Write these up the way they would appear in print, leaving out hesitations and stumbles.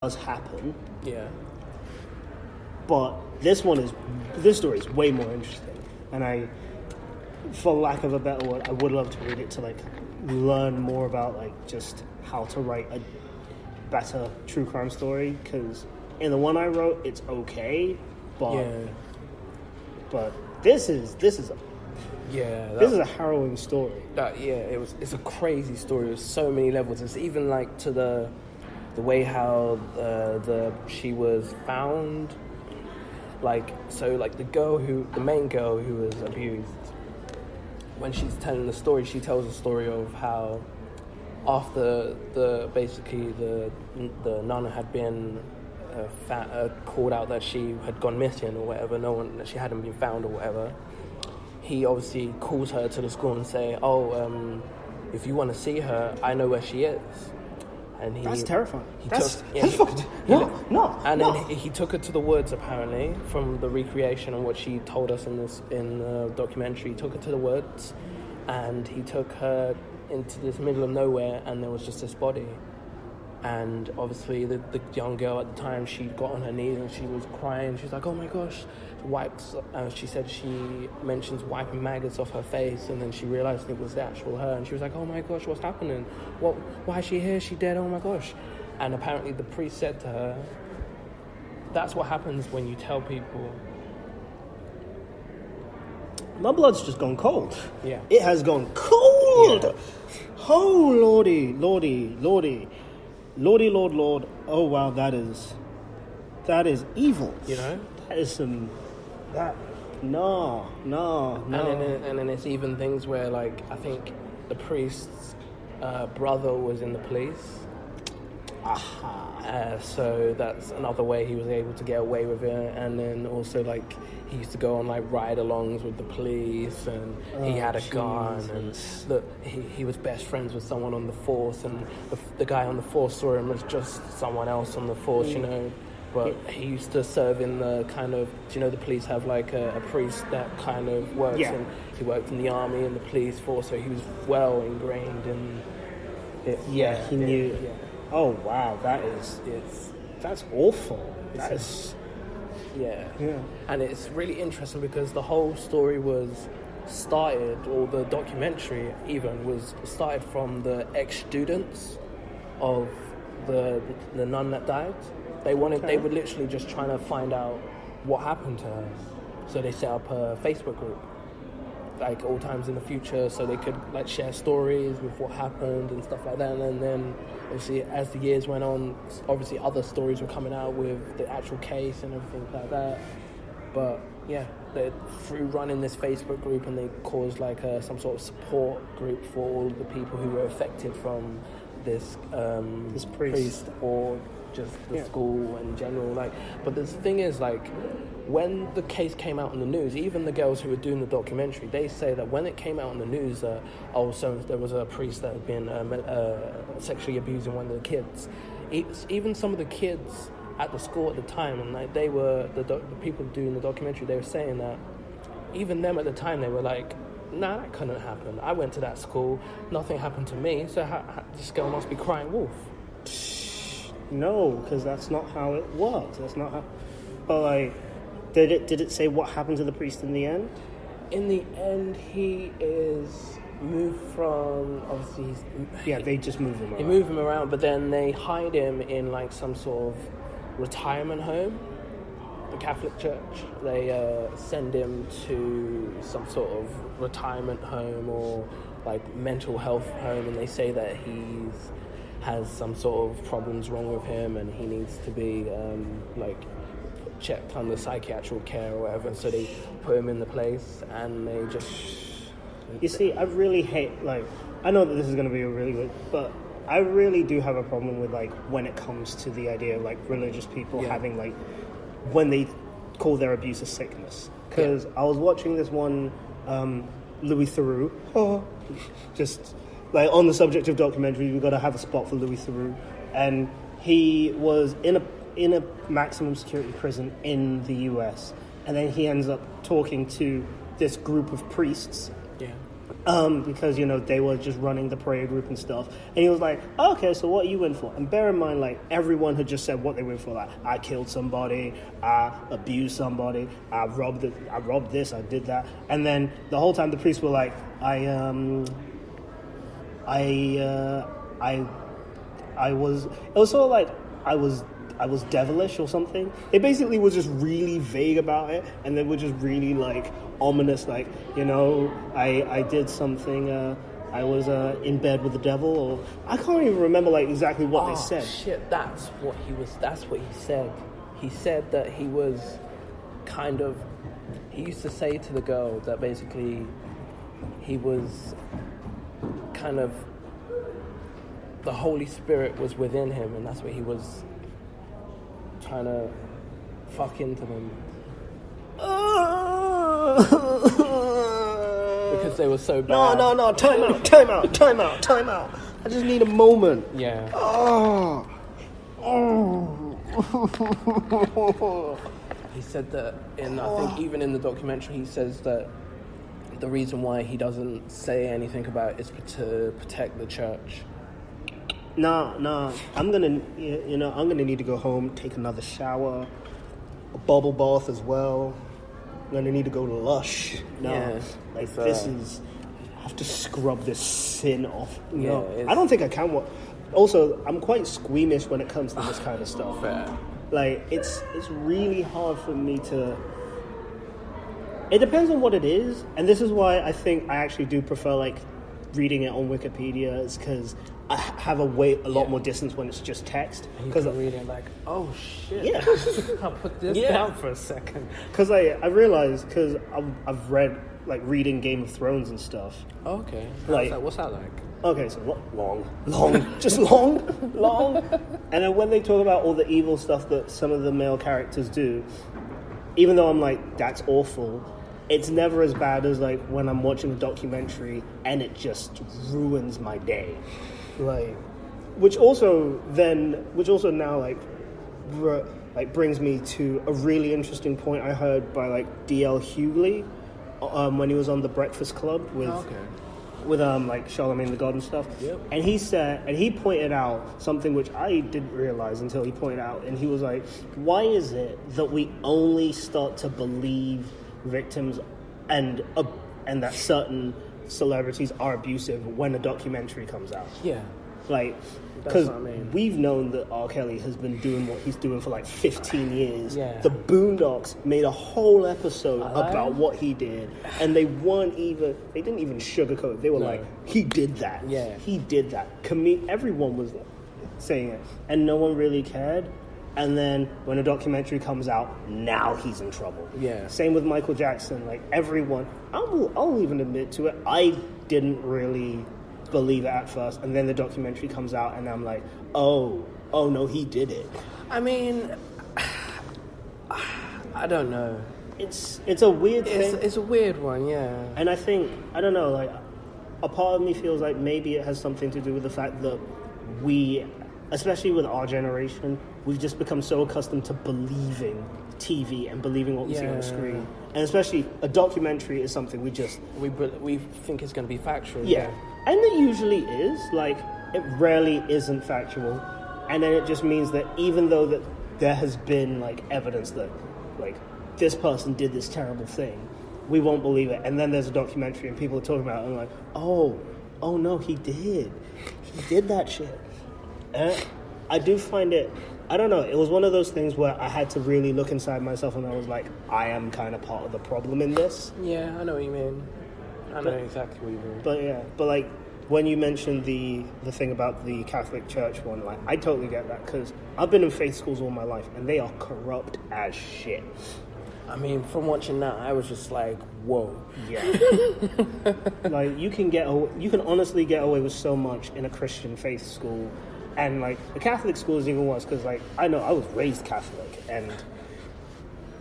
does happen. Yeah. But this story is way more interesting, and I, for lack of a better word, I would love to read it to like learn more about like just how to write a better true crime story. Because in the one I wrote, it's okay, but this is a harrowing story. It's a crazy story. There's so many levels. It's even like to the way how she was found. Like the main girl who was abused, when she's telling the story, she tells a story of how after the nana had been called out that she had gone missing or whatever, that she hadn't been found or whatever, he obviously calls her to the school and say, if you want to see her, I know where she is. And that's terrifying. He took her to the woods, apparently, from the recreation and what she told us in the documentary. He took her to the woods, and he took her into this middle of nowhere, and there was just this body. And obviously, the young girl at the time, she got on her knees and she was crying. She's like, "Oh my gosh!" She said she mentions wiping maggots off her face, and then she realized it was the actual her, and she was like, "Oh my gosh, what's happening? Why is she here? Is she dead? Oh my gosh!" And apparently, the priest said to her, "That's what happens when you tell people." My blood's just gone cold. Yeah, it has gone cold. Yeah. Oh lordy. Lordy, Lord, oh wow, that is evil. You know? That is no. And then it's even things where, like, I think the priest's brother was in the police. So that's another way he was able to get away with it. And then also, like, he used to go on like ride-alongs with the police, and he had a gun, and he was best friends with someone on the force, and the guy on the force saw him as just someone else on the force, you know. But he used to serve in the kind of, the police have like a priest that kind of works, and he worked in the army and the police force, so he was well ingrained in it. He knew. Yeah. Oh wow, that's awful. Yeah. And it's really interesting because the whole story was started, or the documentary even was started from the ex-students of the nun that died. They were literally just trying to find out what happened to her. So they set up a Facebook group, like all times in the future, so they could like share stories with what happened and stuff like that. And then obviously as the years went on, obviously other stories were coming out with the actual case and everything like that. But yeah, through running this Facebook group, and they caused like some sort of support group for all the people who were affected from this priest or just the school in general. Like, but the thing is, like, when the case came out in the news, even the girls who were doing the documentary, they say that when it came out in the news, so there was a priest that had been sexually abusing one of the kids. Even some of the kids at the school at the time, and like they were the people doing the documentary, they were saying that even them at the time, they were like, "Nah, that couldn't happen. I went to that school, nothing happened to me, so this girl must be crying wolf." No, because that's not how it works. That's not how. But like, did it say what happened to the priest in the end? In the end, he is moved from, obviously they just move him around. They move him around, but then they hide him in like some sort of retirement home. The Catholic Church, they send him to some sort of retirement home or like mental health home, and they say that has some sort of problems wrong with him, and he needs to be checked under psychiatric care or whatever. So they put him in the place, and they just. You see, I really hate, like, I know that this is going to be a really good, but I really do have a problem with, like, when it comes to the idea of, like, religious people having, like, when they call their abuse a sickness. Because I was watching this one, Louis Theroux, just, like, on the subject of documentaries, we've got to have a spot for Louis Theroux, and he was in a maximum security prison in the US, and then he ends up talking to this group of priests because, you know, they were just running the prayer group and stuff. And he was like, oh, okay, so what are you in for? And bear in mind, like, everyone had just said what they were in for. Like, I killed somebody, I abused somebody, I robbed this, I did that. And then the whole time the priests were like, I was devilish or something. It basically was just really vague about it, and they were just really like ominous, like, you know, I did something, I was in bed with the devil, or I can't even remember like exactly what they said. Shit, that's what he said. He said that he was kind of, he used to say to the girl that basically he was kind of, the Holy Spirit was within him, and that's what he was trying to fuck into them. Because they were so bad. No, time out. I just need a moment. Yeah. He said that I think even in the documentary, he says that the reason why he doesn't say anything about it is to protect the church. No. I'm gonna need to go home, take another shower, a bubble bath as well. I'm gonna need to go to Lush. I have to scrub this sin off. No, I don't think I can. Also, I'm quite squeamish when it comes to this kind of stuff. Fair. Like, it's really hard for me to... It depends on what it is, and this is why I think I actually do prefer, like, reading it on Wikipedia, is because I have a lot more distance when it's just text. And you can read it like, oh shit. Yeah. I'll put this down for a second. Because I realized, because I've read, like, reading Game of Thrones and stuff. Okay. What's that like? Okay, so long, just long. And then when they talk about all the evil stuff that some of the male characters do, even though I'm like, that's awful, it's never as bad as like when I'm watching a documentary and it just ruins my day. Like, which also now like brings me to a really interesting point I heard by like D.L. Hughley when he was on The Breakfast Club with like Charlemagne the God and stuff. Yep. And he pointed out something which I didn't realize until he pointed out, and he was like, why is it that we only start to believe victims and that certain celebrities are abusive when a documentary comes out? Yeah. Like, because we've known that R. Kelly has been doing what he's doing for like 15 years. Yeah. The Boondocks made a whole episode about what he did, and they didn't even sugarcoat it. They were like, he did that. Yeah. He did that. Everyone was saying it, and no one really cared. And then when a documentary comes out, now he's in trouble. Yeah. Same with Michael Jackson. Like, everyone, I'll even admit to it, I didn't really believe it at first, and then the documentary comes out and I'm like, oh no, he did it. I mean, I don't know. It's a weird thing. It's a weird one, yeah. And I think, I don't know, like, a part of me feels like maybe it has something to do with the fact that we, especially with our generation, we've just become so accustomed to believing TV and believing what we see on the screen. And especially a documentary is something we think it's going to be factual. Yeah. And it usually is. Like, it rarely isn't factual. And then it just means that even though that there has been, like, evidence that, like, this person did this terrible thing, we won't believe it. And then there's a documentary and people are talking about it and like, oh no, he did that shit. And I do find it, I don't know, it was one of those things where I had to really look inside myself and I was like, I am kind of part of the problem in this. Yeah, I know what you mean. I know exactly what you mean. But like, when you mentioned the thing about the Catholic Church one, like, I totally get that, because I've been in faith schools all my life and they are corrupt as shit. I mean, from watching that, I was just like, whoa. Yeah. Like, you can honestly get away with so much in a Christian faith school. And, like, the Catholic school is even worse, because, like, I know I was raised Catholic, and,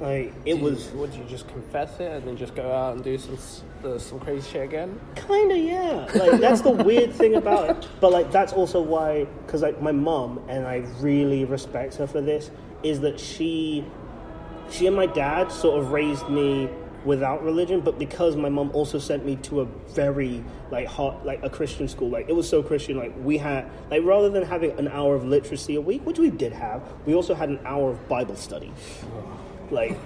like, Would you just confess it and then just go out and do some crazy shit again? Kinda, yeah. Like, that's the weird thing about it. But, like, that's also why, because, like, my mom, and I really respect her for this, is that she and my dad sort of raised me without religion, but because my mom also sent me to a very hot a Christian school, it was so Christian. We had rather than having an hour of literacy a week, which we did have, we also had an hour of Bible study.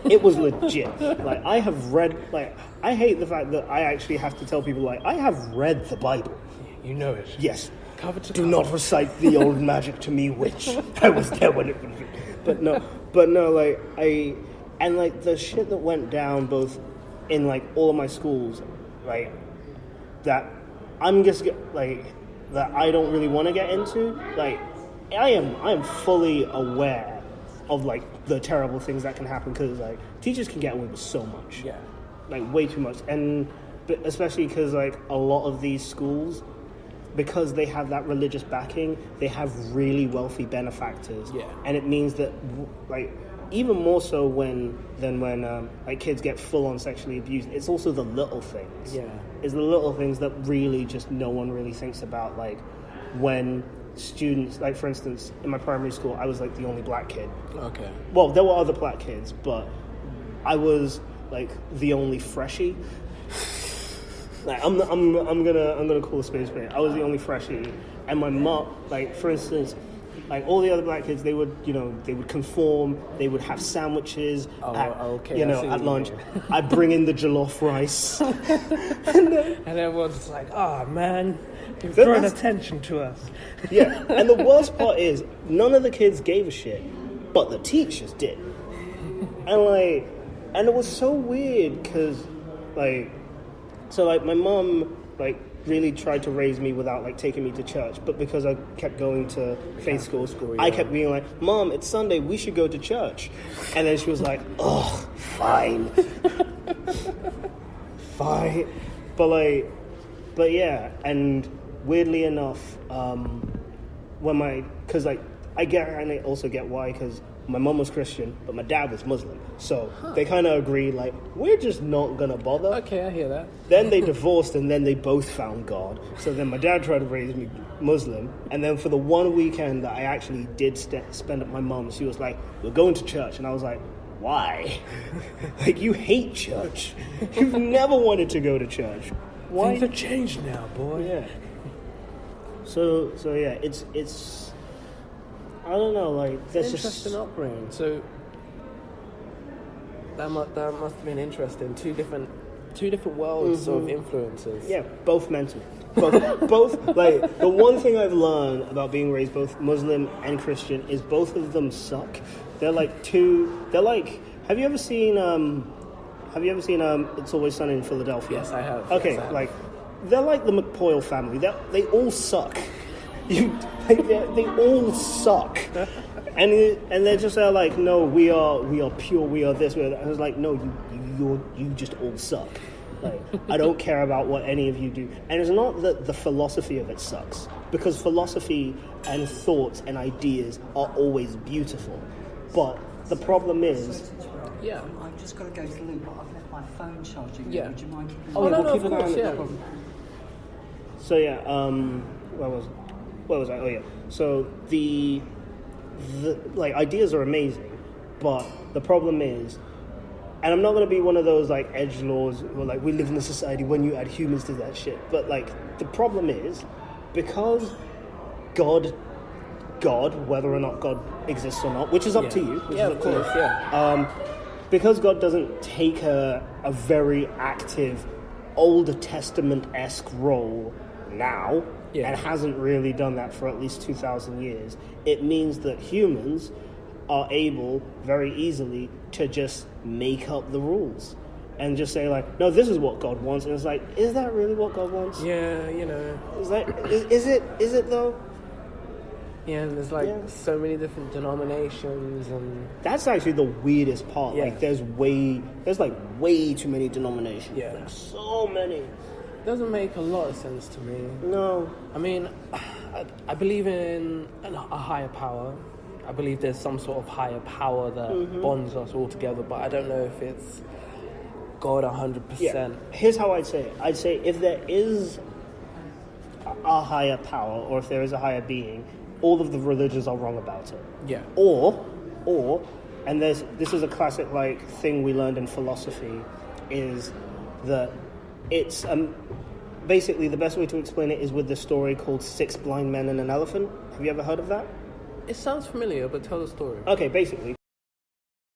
It was legit. I have read. I hate the fact that I actually have to tell people I have read the Bible. You know it. Yes. Cover to Do cover. not recite the old magic to me, witch. I was there when it was. But no, the shit that went down both in all of my schools, that I'm just that I don't really want to get into. I am fully aware of the terrible things that can happen because teachers can get away with so much. Yeah. Way too much, but especially because a lot of these schools, because they have that religious backing, they have really wealthy benefactors. Yeah. And it means that even more so when kids get full on sexually abused, it's also the little things. Yeah. It's the little things that really just no one really thinks about. When students, for instance, in my primary school, I was the only black kid. Okay. Well, there were other black kids, but I was the only freshie. I'm gonna call a spade a spade. I was the only freshie, and my mom, for instance, all the other black kids, they would conform. They would have sandwiches at lunch. I'd bring in the jollof rice, and everyone's like, "Oh man, you've drawn attention to us." Yeah, and the worst part is none of the kids gave a shit, but the teachers did, and it was so weird because my mom really tried to raise me without taking me to church, but because I kept going to faith school, yeah. I kept being like, "Mom, it's Sunday, we should go to church," and then she was like, "Oh, fine, fine," but yeah, and weirdly enough, because I also get why, because my mom was Christian, but my dad was Muslim. So they kind of agreed, we're just not going to bother. Okay, I hear that. Then they divorced, and then they both found God. So then my dad tried to raise me Muslim. And then for the one weekend that I actually did spend at my mom's, she was like, "We're going to church." And I was like, "Why?" You hate church. You've never wanted to go to church. Why? Things have changed now, boy. Yeah. So yeah, it's I don't know, that's interesting upbringing. So that must have been interesting. Two different worlds of influences. Yeah, both mental. Both the one thing I've learned about being raised both Muslim and Christian is both of them suck. They're have you ever seen It's Always Sunny in Philadelphia? Yes, I have. Okay, yes, I have. they're like the McPoyle family. They all suck. They all suck, and they're just no, we are pure, we are this, we are that. I was like, no, you just all suck. I don't care about what any of you do, and it's not that the philosophy of it sucks, because philosophy and thoughts and ideas are always beautiful, but the problem is. Yeah. I've just got to go to the loo, but I've left my phone charging. Yeah. Would you mind keeping Oh, no, keep of an eye on course, it, yeah. no problem. So yeah, where was I? Oh yeah. So the ideas are amazing, but the problem is, and I'm not going to be one of those edgelords who are we live in a society when you add humans to that shit. But the problem is, because God, whether or not God exists or not, which is up to you. Which is of up to you. course, yeah. Because God doesn't take a very active Old Testament-esque role now, and hasn't really done that for at least 2,000 years, it means that humans are able very easily to just make up the rules and just say no, this is what God wants, and it's is that really what God wants? Yeah, Is it though? Yeah, and there's so many different denominations, and that's actually the weirdest part. Yeah. There's way too many denominations. Yeah. So many. doesn't make a lot of sense to me. No. I mean, I believe in a higher power. I believe there's some sort of higher power that bonds us all together, but I don't know if it's God 100%. Yeah. Here's how I'd say it. I'd say if there is a higher power, or if there is a higher being, all of the religions are wrong about it. Yeah. Or, and this is a classic thing we learned in philosophy, is that it's basically the best way to explain it is with the story called Six Blind Men and an Elephant. Have you ever heard of that? It sounds familiar, but tell the story. Okay, basically,